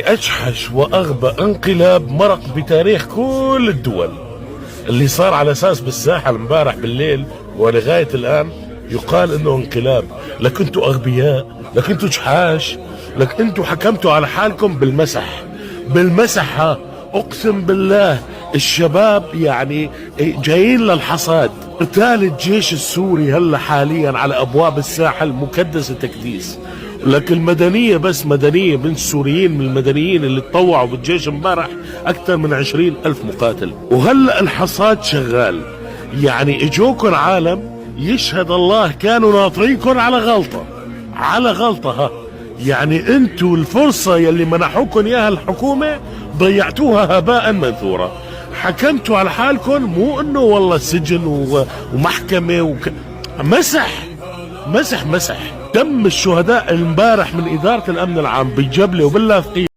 أجحش وأغبى انقلاب مرق بتاريخ كل الدول اللي صار على أساس بالساحل امبارح بالليل ولغاية الآن يقال إنه انقلاب. لك انتوا أغبياء، لك انتوا جحاش، لك انتوا حكمتوا على حالكم بالمسح ها. أقسم بالله الشباب يعني جايين للحصاد. قتال الجيش السوري هلا حاليا على أبواب الساحل مكدسة تكديس. لك المدنية بس مدنية من السوريين، من المدنيين اللي تطوعوا بالجيش امبارح أكثر من 20,000 مقاتل. وهلأ الحصاد شغال. يعني اجوكن عالم يشهد الله كانوا ناطرينكن على غلطة ها. يعني انتوا الفرصة يلي منحوكن اياها الحكومة ضيعتوها هباء منثورا. حكمتوا على حالكن، مو انه والله سجن ومحكمة مسح دم الشهداء امبارح من إدارة الأمن العام بالجبلة وباللاذقية.